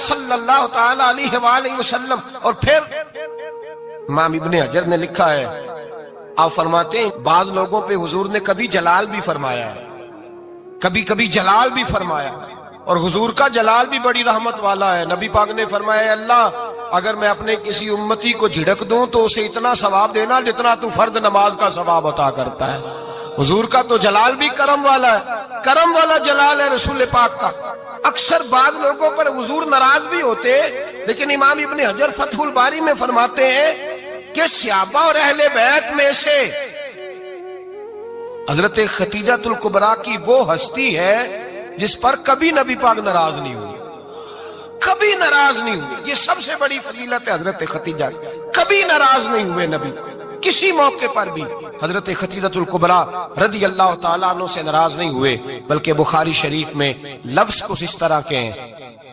صلی اللہ تعالی علیہ وآلہ وسلم. اور پھر امام ابن حجر نے لکھا ہے، آپ فرماتے ہیں بعض لوگوں پہ حضور نے کبھی جلال بھی فرمایا، کبھی کبھی جلال بھی فرمایا، اور حضور کا جلال بھی بڑی رحمت والا ہے. نبی پاک نے فرمایا اے اللہ اگر میں اپنے کسی امتی کو جھڑک دوں تو اسے اتنا ثواب دینا جتنا تو فرض نماز کا ثواب عطا کرتا ہے. حضور کا تو جلال بھی کرم والا ہے، کرم والا جلال ہے رسول پاک کا. اکثر بعض لوگوں پر حضور ناراض بھی ہوتے، لیکن امام ابن حجر فتح الباری میں فرماتے ہیں کہ صحابہ اور اہل بیت میں سے حضرت ختیجہ الکبریٰ کی وہ ہستی ہے جس پر کبھی نبی پاک ناراض نہیں ہوئی، کبھی ناراض نہیں ہوئی. یہ سب سے بڑی فضیلت ہے حضرت ختیجہ، کبھی ناراض نہیں ہوئے نبی کسی موقع پر بھی. حضرت ختیجہ الکبریٰ رضی اللہ تعالیٰ عنہ سے ناراض نہیں ہوئے، بلکہ بخاری شریف میں لفظ کچھ اس طرح کے ہیں.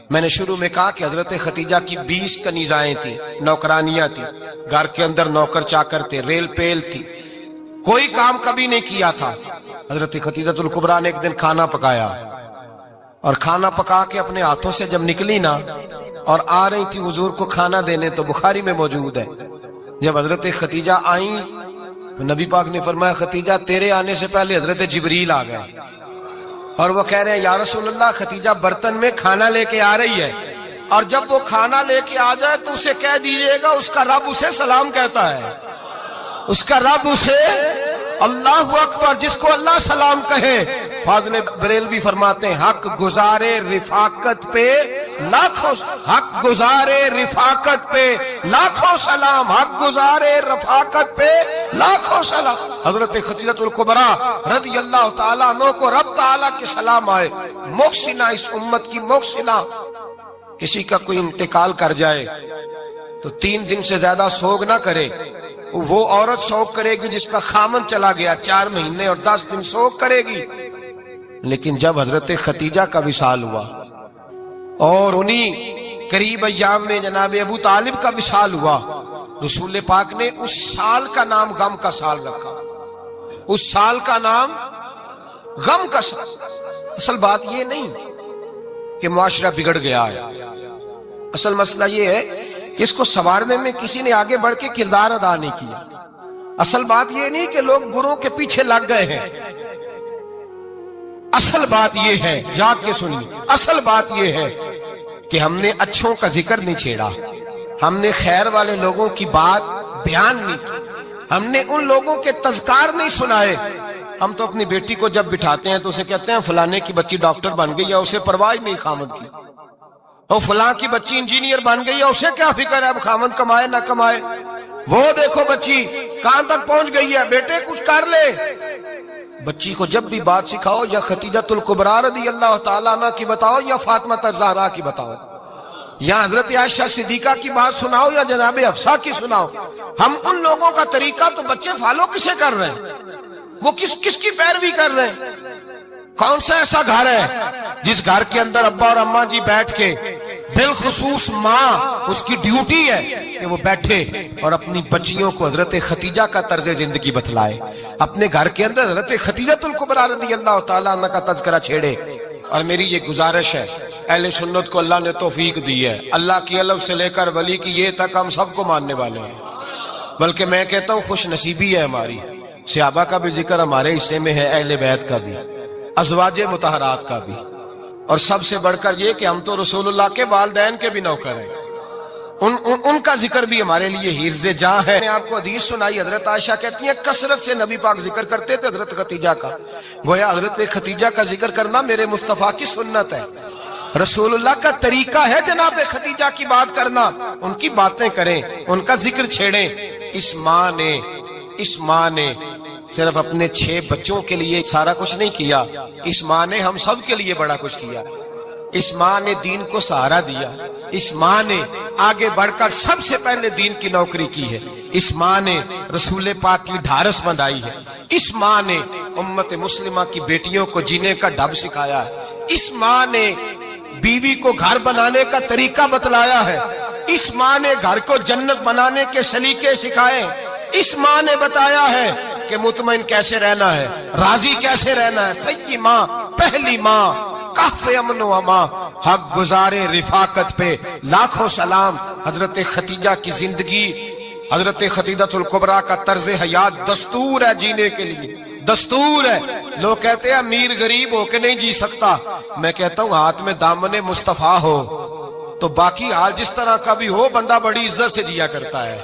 میں نے شروع میں کہا کہ حضرت ختیجہ کی 20 کنیزائیں تھیں، نوکرانیاں تھیں، گھر کے اندر نوکر چاکر تھے، ریل پیل تھی، کوئی کام کبھی نہیں کیا تھا. حضرت ختیجہ الکبریٰ نے ایک دن کھانا پکایا، اور کھانا پکا کے اپنے ہاتھوں سے جب نکلی نا اور آ رہی تھی حضور کو کھانا دینے، تو بخاری میں موجود ہے جب حضرت ختیجہ آئیں نبی پاک نے فرمایا ختیجہ تیرے آنے سے پہلے حضرت جبریل آ گئے، اور وہ کہہ رہے ہیں یا رسول اللہ ختیجہ برتن میں کھانا لے کے آ رہی ہے، اور جب وہ کھانا لے کے آ جائے تو اسے کہہ دیجئے گا اس کا رب اسے سلام کہتا ہے، اس کا رب اسے اللہ اکبر، جس کو اللہ سلام کہے. فاضل بریلوی فرماتے ہیں حق گزارے رفاقت پہ لاکھوں، حق گزارے رفاقت پہ لاکھوں سلام، حق گزارے رفاقت پہ لاکھوں سلام. حضرت ختیجہ الکبریٰ رضی اللہ تعالیٰ عنہ کو رب تعالیٰ کے سلام آئے. محسنہ، اس امت کی محسنہ. کسی کا کوئی انتقال کر جائے تو 3 دن سے زیادہ سوگ نہ کرے. وہ عورت سوگ کرے گی جس کا خامن چلا گیا، 4 مہینے اور 10 دن سوگ کرے گی. لیکن جب حضرت ختیجہ کا وصال ہوا اور انہی قریب ایام میں جناب ابو طالب کا وصال ہوا، رسول پاک نے اس سال کا نام غم کا سال رکھا. اس سال کا نام غم کا سال. اصل بات یہ نہیں کہ معاشرہ بگڑ گیا ہے، اصل مسئلہ یہ ہے کہ اس کو سنوارنے میں کسی نے آگے بڑھ کے کردار ادا نہیں کیا. اصل بات یہ نہیں کہ لوگ بروں کے پیچھے لگ گئے ہیں، اصل بات یہ ہے، جاگ کے سنیے، اصل بات یہ ہے کہ ہم نے اچھوں کا ذکر نہیں چھیڑا، ہم نے خیر والے لوگوں کی بات بیان نہیں کی، ہم نے ان لوگوں کے تذکار نہیں سنائے. ہم تو اپنی بیٹی کو جب بٹھاتے ہیں تو اسے کہتے ہیں فلانے کی بچی ڈاکٹر بن گئی، یا اسے پرواہ نہیں خامد کی. اور فلاں کی بچی انجینئر بن گئی ہے، اسے کیا فکر ہے اب خامد کمائے نہ کمائے. وہ دیکھو بچی کہاں تک پہنچ گئی ہے، بیٹے کچھ کر لے. بچی کو جب بھی بات سکھاؤ یا ختیجہ الکبریٰ رضی اللہ تعالیٰ عنہ کی بتاؤ یا فاطمہ الزہرا کی بتاؤ، یا حضرت عائشہ صدیقہ کی بات سناؤ یا جناب حفصہ کی سناؤ. ہم ان لوگوں کا طریقہ تو بچے فالو کسے کر رہے ہیں، وہ کس کی پیروی کر رہے ہیں. کون سا ایسا گھر ہے جس گھر کے اندر ابا اور اماں جی بیٹھ کے، بالخصوص ماں اس کی ڈیوٹی ہے کہ وہ بیٹھے اور اپنی بچیوں کو حضرت ختیجہ کا طرز زندگی بتلائے، اپنے گھر کے اندر حضرت ختیجہ الکبریٰ رضی اللہ تعالیٰ عنہ کا تذکرہ چھیڑے. اور میری یہ گزارش ہے، اہل سنت کو اللہ نے توفیق دی ہے، اللہ کی علم سے لے کر ولی کی یہ تک ہم سب کو ماننے والے ہیں. بلکہ میں کہتا ہوں خوش نصیبی ہے ہماری، صحابہ کا بھی ذکر ہمارے حصے میں ہے، اہل بیت کا بھی، ازواج مطہرات کا بھی، اور سب سے بڑھ کر یہ کہ ہم تو رسول اللہ کے والدین کے بھی نوکر ہیں، ان کا ذکر بھی ہمارے لیے حرز جاں ہے. میں آپ کو حدیث سنائی، حضرت عائشہ کہتی ہیں کثرت سے نبی پاک ذکر کرتے تھے حضرت ختیجہ کا. گویا حضرت ختیجہ کا ذکر کرنا میرے مصطفیٰ کی سنت ہے، رسول اللہ کا طریقہ ہے جناب ختیجہ کی بات کرنا. ان کی باتیں کریں، ان کا ذکر چھیڑیں. اس ماں نے صرف اپنے 6 بچوں کے لیے سارا کچھ نہیں کیا، اس ماں نے ہم سب کے لیے بڑا کچھ کیا. اس ماں نے دین کو سہارا دیا، اس ماں نے آگے بڑھ کر سب سے پہلے دین کی نوکری کی ہے، اس ماں نے رسول پاک کی ڈھارس بندھائی ہے، اس ماں نے امت مسلمہ کی بیٹیوں کو جینے کا ڈھب سکھایا ہے، اس ماں نے بیوی کو گھر بنانے کا طریقہ بتلایا ہے، اس ماں نے گھر کو جنت بنانے کے سلیقے سکھائے، اس ماں نے بتایا ہے کہ مطمئن کیسے رہنا ہے، راضی کیسے رہنا ہے. سچی ماں، پہلی ماں کہف امن و اما، حق گزارے رفاقت پہ لاکھوں سلام۔ حضرت ختیجہ کی زندگی، حضرت خدیجہ الکبریٰ کا طرز حیات دستور ہے جینے کے لیے، دستور ہے۔ لوگ کہتے ہیں امیر غریب ہو کے نہیں جی سکتا، میں کہتا ہوں ہاتھ میں دامن مصطفیٰ ہو تو باقی حال جس طرح کا بھی ہو، بندہ بڑی عزت سے جیا کرتا ہے،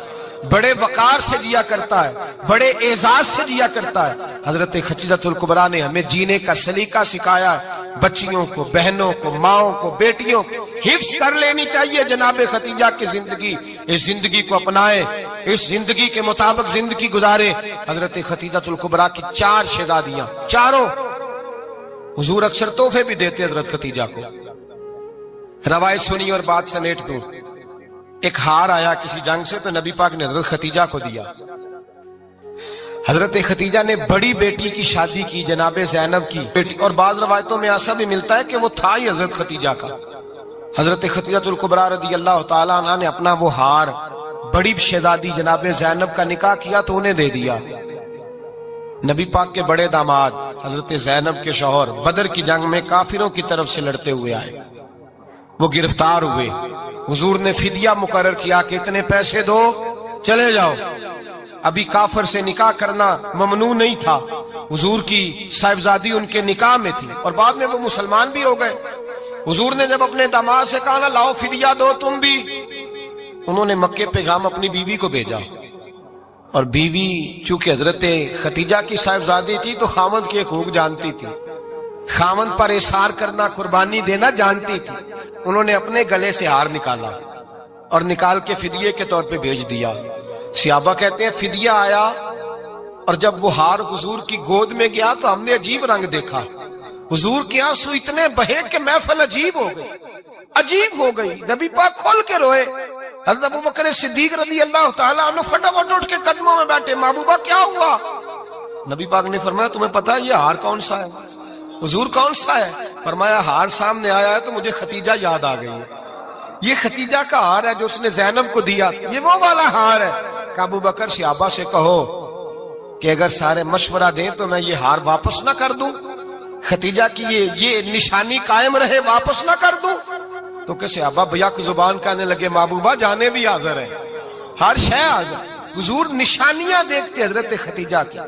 بڑے وقار سے جیا کرتا ہے، بڑے اعزاز سے جیا کرتا ہے۔ حضرت خدیجہ الکبریٰ نے ہمیں جینے کا سلیقہ سکھایا ہے۔ بچیوں کو، بہنوں کو، ماؤں کو، بیٹیوں کو حفظ کر لینی چاہیے جناب خدیجہ کی زندگی۔ اس زندگی کو اپنائے، اس زندگی کے مطابق زندگی گزارے۔ حضرت خدیجہ الکبریٰ کی 4 شہزادیاں، چاروں حضور اکثر تحفے بھی دیتے حضرت خدیجہ کو۔ روایت سنی اور بات سمیٹ دوں۔ ایک ہار آیا کسی جنگ سے تو نبی پاک نے حضرت خدیجہ کو دیا۔ حضرت خدیجہ نے بڑی بیٹی کی شادی کی، جناب زینب کی بیٹی، اور بعض روایتوں میں ایسا بھی ملتا ہے کہ وہ تھا ہی حضرت خدیجہ کا۔ حضرت خدیجہ الکبریٰ رضی اللہ تعالیٰ عنہ نے اپنا وہ ہار بڑی شہزادی جناب زینب کا نکاح کیا تو انہیں دے دیا۔ نبی پاک کے بڑے داماد حضرت زینب کے شوہر بدر کی جنگ میں کافروں کی طرف سے لڑتے ہوئے آئے، وہ گرفتار ہوئے۔ حضور نے فدیہ مقرر کیا کہ اتنے پیسے دو چلے جاؤ۔ ابھی کافر سے نکاح کرنا ممنوع نہیں تھا، حضور کی صاحبزادی ان کے نکاح میں تھی اور بعد میں وہ مسلمان بھی ہو گئے۔ حضور نے جب اپنے داماد سے کہا نا لاؤ فدیہ دو تم بھی، انہوں نے مکے پیغام اپنی بیوی کو بھیجا، اور بیوی چونکہ حضرت خدیجہ کی صاحبزادی تھی تو خاوند کے حقوق جانتی تھی، خاوند پر احسار کرنا، قربانی دینا جانتی تھی۔ انہوں نے اپنے گلے سے ہار نکالا اور نکال کے فدیے کے طور پہ بھیج دیا۔ صحابہ کہتے ہیں فدیہ آیا اور جب وہ ہار حضور کی گود میں گیا تو ہم نے عجیب رنگ دیکھا، حضور کے آنسو اتنے بہے کہ محفل عجیب ہو گئی، عجیب ہو گئی۔ نبی پاک کھول کے روئے۔ حضرت ابوبکر صدیق رضی اللہ تعالیٰ عنہ فٹافٹ اٹھ کے قدموں میں بیٹھے، محبوبہ کیا ہوا؟ نبی پاک نے فرمایا تمہیں پتا ہے یہ ہار کون سا ہے؟ حضور کون سا ہے؟ فرمایا ہار سامنے آیا ہے تو مجھے ختیجہ یاد آ گئی ہے، یہ ختیجہ کا ہار ہے جو اس نے زینب کو دیا، یہ وہ والا ہار ہے۔ کہ ابوبکر صحابہ سے کہو کہ اگر سارے مشورہ دیں تو میں یہ ہار واپس نہ کر دوں، ختیجہ کی یہ نشانی قائم رہے، واپس نہ کر دوں؟ تو کہ صحابہ بھیا کو زبان کہنے لگے محبوبہ جانے بھی حاضر ہے، ہر شے حاضر۔ حضور نشانیاں دیکھتے حضرت خدیجہ کی،